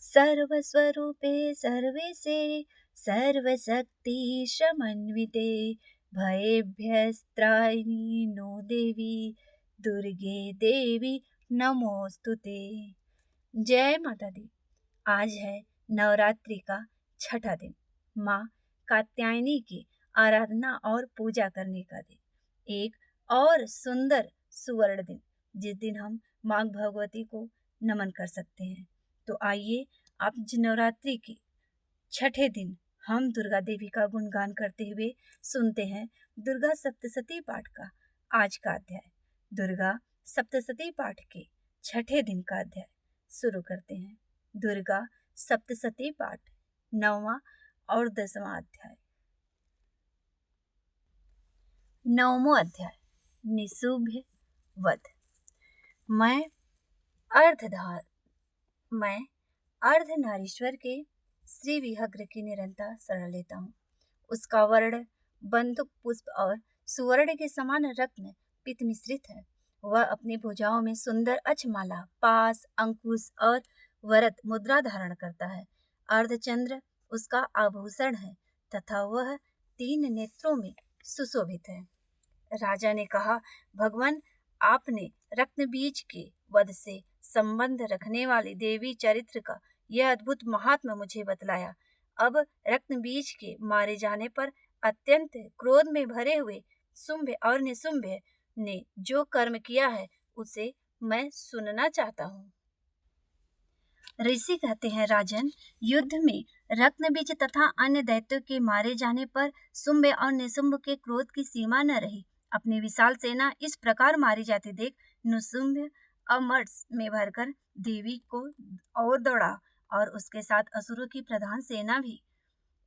सर्वस्वरूपे सर्वेशे सर्वशक्ति समन्विते भयेभ्यस्त्रायिनि no देवी दुर्गे देवी नमोस्तुते। जय माता दी। आज है नवरात्रि का छठा दिन, माँ कात्यायनी की आराधना और पूजा करने का दिन। एक और सुंदर सुवर्ण दिन जिस दिन हम माँ भगवती को नमन कर सकते हैं। तो आइए आज नवरात्रि के छठे दिन हम दुर्गा देवी का गुणगान करते हुए सुनते हैं दुर्गा सप्तशती पाठ का आज का अध्याय। दुर्गा सप्तशती पाठ के छठे दिन का अध्याय शुरू करते हैं। दुर्गा सप्तशती पाठ 9वां और 10वां अध्याय। 9वां अध्याय निशुंभ वध। मैं अर्धनारीश्वर के श्री विग्रह की निरंतर शरण लेता हूँ। उसका वर्ण बंदूक पुष्प और सुवर्ण के समान रत्न पित्त मिश्रित है। वह अपनी भुजाओं में सुंदर अक्षमाला, पास, अंकुश और वरद मुद्रा धारण करता है। अर्धचंद्र उसका आभूषण है तथा वह 3 नेत्रों में सुशोभित है। राजा ने कहा, भगवान, आपने रत्नबीज के वध से संबंध रखने वाली देवी चरित्र का यह अद्भुत महात्मा मुझे बतलाया। अब रत्नबीज के मारे जाने पर अत्यंत क्रोध में भरे हुए शुंभ और निशुंभ ने जो कर्म किया है उसे मैं सुनना चाहता हूँ। ऋषि कहते हैं, राजन, युद्ध में रत्नबीज तथा अन्य दैत्यों के मारे जाने पर शुंभ और निशुंभ के क्रोध की सीमा न रही। अपनी विशाल सेना इस प्रकार मारी जाती देख निशुंभ अमर्ष में भरकर देवी को और दौड़ा और उसके साथ असुरों की प्रधान सेना भी।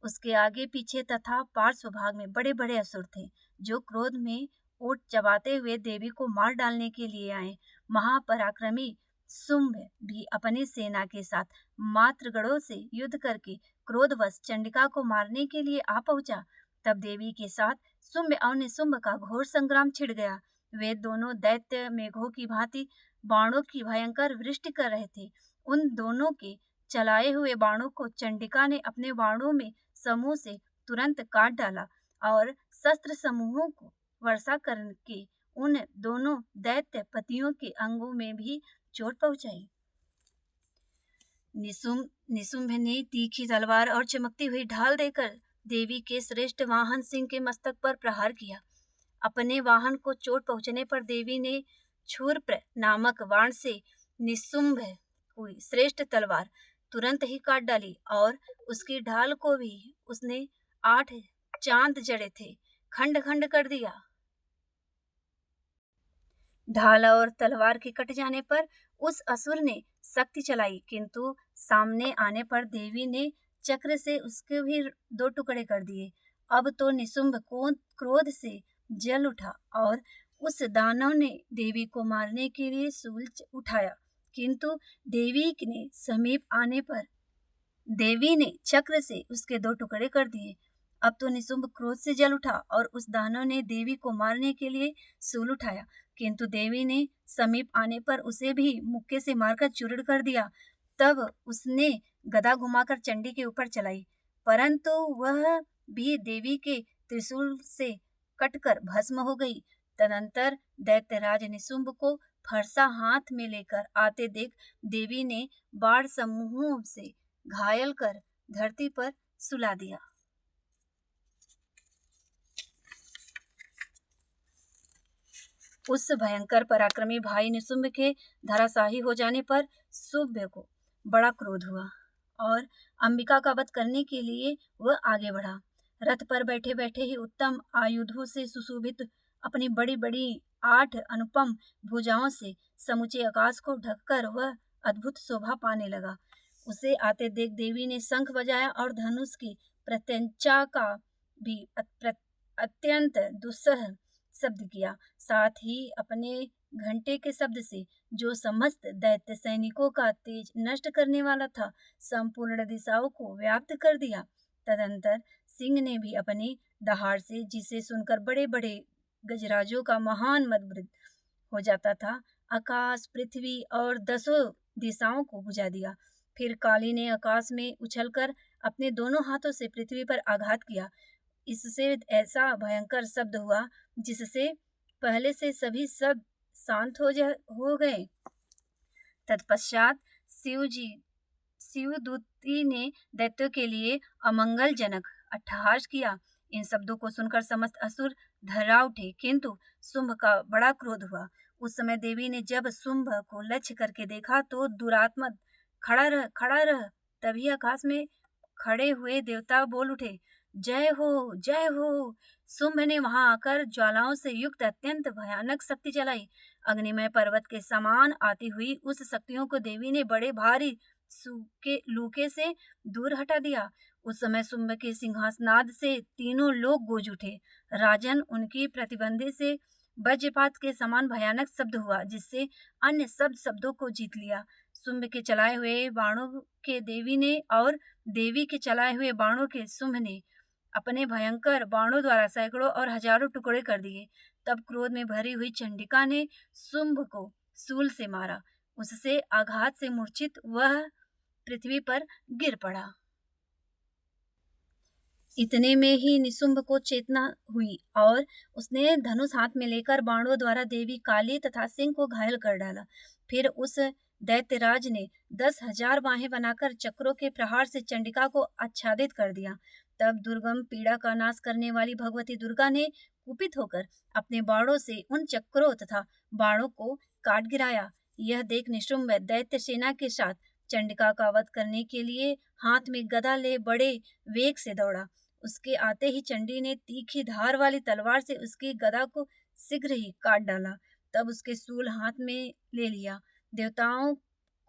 उसके आगे पीछे तथा पार्श्व भाग में बड़े बड़े असुर थे जो क्रोध में ओट चबाते हुए देवी को मार डालने के लिए आए। महापराक्रमी शुंभ भी अपनी सेना के साथ मातृगणों से युद्ध करके क्रोधवश चंडिका को मारने के लिए आ पहुंचा। तब देवी के साथ शुंभ और निशुंभ का घोर संग्राम छिड़ गया। वे दोनों दैत्य मेघों की भांति बाणों की भयंकर वृष्टि कर रहे थे। उन दोनों के चलाए हुए बाणों को चंडिका ने अपने बाणों में समूह से तुरंत काट डाला और शस्त्र समूहों को वर्षा करके उन दोनों दैत्य पतियों के अंगों में भी चोट पहुंचाई। निशुंभ ने तीखी तलवार और चमकती हुई ढाल देकर देवी के श्रेष्ठ वाहन सिंह के मस्तक पर प्रहार किया। अपने वाहन को चोट पहुंचने पर देवी ने क्षुरप्र नामक बाण से निशुंभ की श्रेष्ठ तलवार तुरंत ही काट डाली और उसकी ढाल को भी उसने 8 चांद जड़े थे खंड खंड कर दिया। ढाल और तलवार के कट जाने पर उस असुर ने शक्ति चलाई, किंतु सामने आने पर देवी ने चक्र से उसके भी 2 टुकड़े कर दिए। अब तो निशुंभ को क्रोध से जल उठा और उस दानव ने देवी को मारने के लिए शूल उठाया, किंतु देवी ने समीप आने पर देवी ने चक्र से उसके 2 टुकड़े कर दिए। अब तो निशुंभ क्रोध से जल उठा और उस दानव ने देवी को मारने के लिए शूल उठाया, किंतु देवी ने समीप आने पर उसे भी मुक्के से मारकर चूर्ण कर दिया। तब उसने गदा घुमाकर चंडी के ऊपर चलाई, परंतु वह भी देवी के त्रिशूल से कटकर भस्म हो गई। तदंतर दैत्यराज निशुंभ को फरसा हाथ में लेकर आते देख देवी ने बाण समूहों से घायल कर धरती पर सुला दिया। उस भयंकर पराक्रमी भाई निशुंभ के धराशाही हो जाने पर शुंभ को बड़ा क्रोध हुआ और अंबिका का वध करने के लिए वह आगे बढ़ा। रथ पर बैठे बैठे ही उत्तम आयुधों से सुशोभित अपनी बड़ी बड़ी 8 अनुपम भुजाओं से समूचे आकाश को ढककर वह अद्भुत शोभा पाने लगा। उसे आते देख देवी ने शंख बजाया और धनुष की प्रत्यंचा का भी अत्यंत दुस्सह शब्द किया। साथ ही अपने घंटे के शब्द से जो समस्त दैत्य सैनिकों का तेज नष्ट करने वाला था, संपूर्ण दिशाओं को व्याप्त कर दिया। तदंतर सिंह ने भी अपनी दहाड़ से, जिसे सुनकर बड़े बड़े गजराजों का महान मदवृद्ध हो जाता था, आकाश, पृथ्वी और 10 दिशाओं को बुझा दिया। फिर काली ने आकाश में उछलकर अपने दोनों हाथों से पृथ्वी पर आघात किया। इससे ऐसा भयंकर शब्द हुआ जिससे पहले से सभी शब्द शांत हो गए। तत्पश्चात शिवजी शिवदूती ने दैत्यों के लिए अमंगलजनक अट्टहास किया। इन शब्दों को सुनकर समस्त असुर धर्रा उठे, किंतु शुंभ का बड़ा क्रोध हुआ। उस समय देवी ने जब शुंभ को लक्ष्य करके देखा तो दुरात्मा खड़ा रह, खड़ा रह। तभी आकाश में खड़े हुए देवता बोल उठे, जय हो, जय हो। शुंभ ने वहां आकर ज्वालाओं से युक्त अत्यंत भयानक शक्ति चलाई। अग्निमय पर्वत के समान आती हुई उस शक्तियों को देवी ने बड़े भारी सूखे लूके से दूर हटा दिया। उस समय शुंभ के सिंहासनाद से तीनों लोग गूंज उठे। राजन, उनकी प्रतिबंधी से वज्रपात के समान भयानक शब्द हुआ जिससे अन्य सब शब्दों को जीत लिया। शुंभ के चलाए हुए बाणों के देवी ने और देवी के चलाए हुए बाणों के शुंभ ने अपने भयंकर बाणों द्वारा सैकड़ों और हजारों टुकड़े कर दिए। तब क्रोध में भरी हुई चंडिका ने शुंभ को शूल से मारा। उससे आघात से मूर्छित वह पृथ्वी पर गिर पड़ा। इतने में ही निशुंभ को चेतना हुई और उसने धनुष हाथ में लेकर बाणों द्वारा देवी काली तथा सिंह को घायल कर डाला। फिर उस दैत्यराज ने 10,000 बाहें बनाकर चक्रों के प्रहार से चंडिका को आच्छादित कर दिया। तब दुर्गम पीड़ा का नाश करने वाली भगवती दुर्गा ने कुपित होकर अपने बाणों से उन चक्रों तथा बाणों को काट गिराया। यह देख निशुंभ दैत्य सेना के साथ चंडिका का वध करने के लिए हाथ में गदा ले बड़े वेग से दौड़ा। उसके आते ही चंडी ने तीखी धार वाली तलवार से उसकी गदा को शीघ्र ही काट डाला। तब उसके शूल हाथ में ले लिया। देवताओं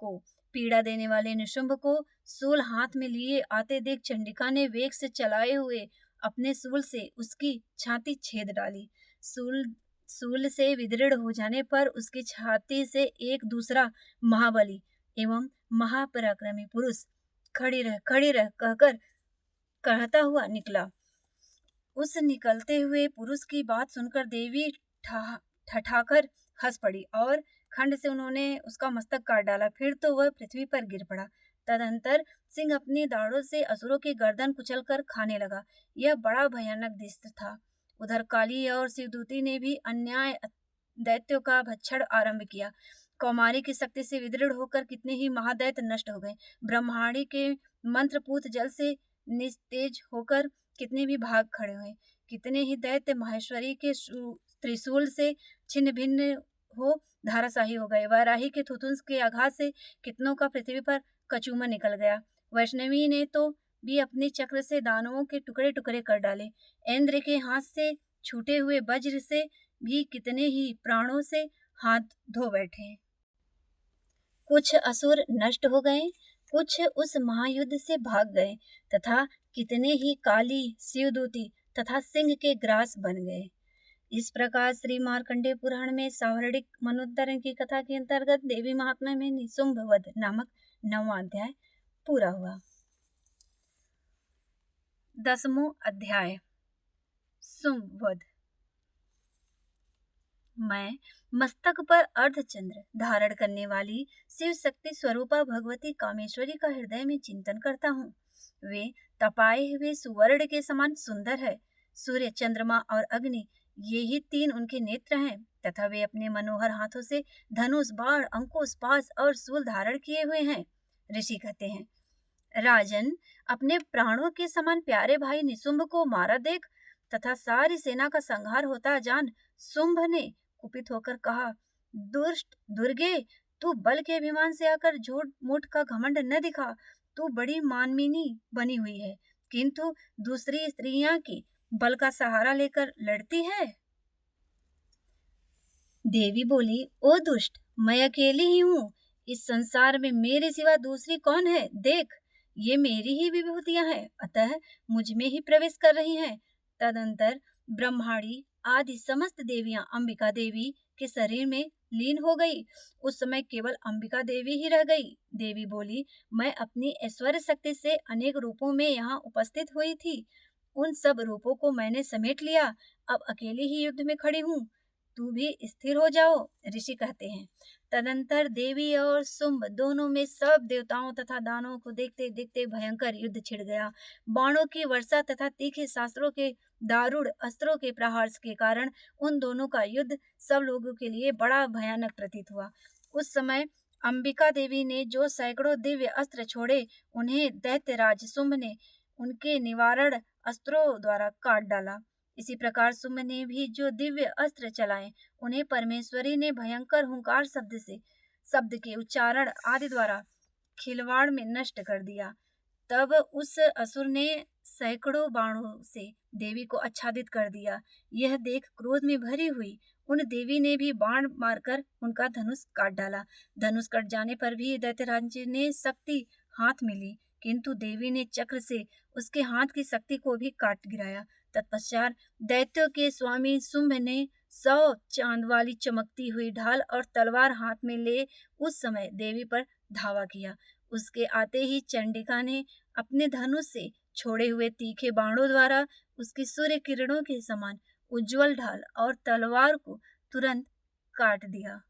को पीड़ा देने वाले निशुंभ को शूल हाथ में लिए आते देख चंडिका ने वेग से चलाए हुए अपने शूल से उसकी छाती छेद डाली। शूल से विदृढ़ हो जाने पर उसकी छाती से एक दूसरा महाबली एवं महापराक्रमी पुरुष खड़ी रह कहकर कहता हुआ निकला। उस निकलते हुए पुरुष की बात सुनकर देवी ठठाकर हंस पड़ी और खंड से उन्होंने उसका मस्तक काट डाला। फिर तो वह पृथ्वी पर गिर पड़ा। तदंतर सिंह अपनी दाढ़ों से असुरों की गर्दन कुचलकर खाने लगा। यह बड़ा भयानक दृश्य था। उधर काली और शिवदूती ने भी अन्याय दैत्यों का भक्षण आरंभ किया। कौमारी की शक्ति से विदृढ़ होकर कितने ही महादैत्य नष्ट हो गए। ब्रह्माणी के मंत्रपूत जल से निस्तेज होकर कितने भी भाग खड़े हुए। कितने ही दैत्य माहेश्वरी के त्रिशूल से छिन्न भिन्न हो धाराशाही हो गए। वाराही के थुथुंस के आघात से कितनों का पृथ्वी पर कचूमर निकल गया। वैष्णवी ने तो भी अपने चक्र से दानवों के टुकड़े टुकड़े कर डाले। इंद्र के हाथ से छूटे हुए वज्र से भी कितने ही प्राणों से हाथ धो बैठे। कुछ असुर नष्ट हो गए, कुछ उस महायुद्ध से भाग गए तथा कितने ही काली, शिवदूती तथा सिंह के ग्रास बन गए। इस प्रकार श्री मार्कंडेय पुराण में सावर्णिक मनोद्धरण की कथा के अंतर्गत देवी महात्म्य में निशुंभ वध नामक 9वां अध्याय पूरा हुआ। 10वां अध्याय शुंभ वध। मैं मस्तक पर अर्धचंद्र धारण करने वाली शिव शक्ति स्वरूपा भगवती कामेश्वरी का हृदय में चिंतन करता हूँ। वे तपाए हुए सुवर्ण के समान सुंदर है। सूर्य, चंद्रमा और अग्नि, ये ही 3 उनके नेत्र हैं तथा वे अपने मनोहर हाथों से धनुष, बाण, अंकुश, पाश और शूल धारण किए हुए हैं। ऋषि कहते हैं, राजन, अपने प्राणों के समान प्यारे भाई निशुंभ को मारा देख तथा सारी सेना का संहार होता जान शुंभ ने कुपित होकर कहा, दुष्ट दुर्गे, तू बल के अभिमान से आकर झूठ मूठ का घमंड न दिखा। तू बड़ी मानमिनी बनी हुई है, किंतु दूसरी स्त्रियां की बल का सहारा लेकर लड़ती है। देवी बोली, ओ दुष्ट, मैं अकेली ही हूँ। इस संसार में मेरे सिवा दूसरी कौन है? देख, ये मेरी ही विभूतियां हैं, अतः मुझ में ही प्रवेश कर रही हैं। तदंतर ब्रह्माणी आदि समस्त देवियां अंबिका देवी के शरीर में लीन हो गई। उस समय केवल अंबिका देवी ही रह गई। देवी बोली, मैं अपनी ऐश्वर्य शक्ति से अनेक रूपों में यहाँ उपस्थित हुई थी। उन सब रूपों को मैंने समेट लिया। अब अकेली ही युद्ध में खड़ी हूँ। तू भी स्थिर हो जाओ। ऋषि कहते हैं, तदंतर देवी और शुंभ दोनों में सब देवताओं तथा दानवों को देखते देखते भयंकर युद्ध छिड़ गया। बाणों की वर्षा तथा तीखे शास्त्रों के दारुण अस्त्रों के प्रहार के कारण उन दोनों का युद्ध सब लोगों के लिए बड़ा भयानक प्रतीत हुआ। उस समय अंबिका देवी ने जो सैकड़ों दिव्य अस्त्र छोड़े, उन्हें दैत्यराज शुंभ ने उनके निवारण अस्त्रों द्वारा काट डाला। इसी प्रकार शुंभ ने भी जो दिव्य अस्त्र चलाए, उन्हें परमेश्वरी ने भयंकर हुंकार शब्द के उच्चारण आदि द्वारा खिलवाड़ में नष्ट कर दिया। तब उस असुर ने सैकड़ों बाणों से देवी को आच्छादित कर दिया। यह देख क्रोध में भरी हुई उन देवी ने भी बाण मारकर उनका धनुष काट डाला। धनुष कट जाने पर भी दैत्यराज ने शक्ति हाथ में ली, किंतु देवी ने चक्र से उसके हाथ की शक्ति को भी काट गिराया। तत्पश्चात दैत्यों के स्वामी शुंभ ने 100 चांद वाली चमकती हुई ढाल और तलवार हाथ में ले उस समय देवी पर धावा किया। उसके आते ही चंडिका ने अपने धनुष से छोड़े हुए तीखे बाणों द्वारा उसकी सूर्य किरणों के समान उज्जवल ढाल और तलवार को तुरंत काट दिया।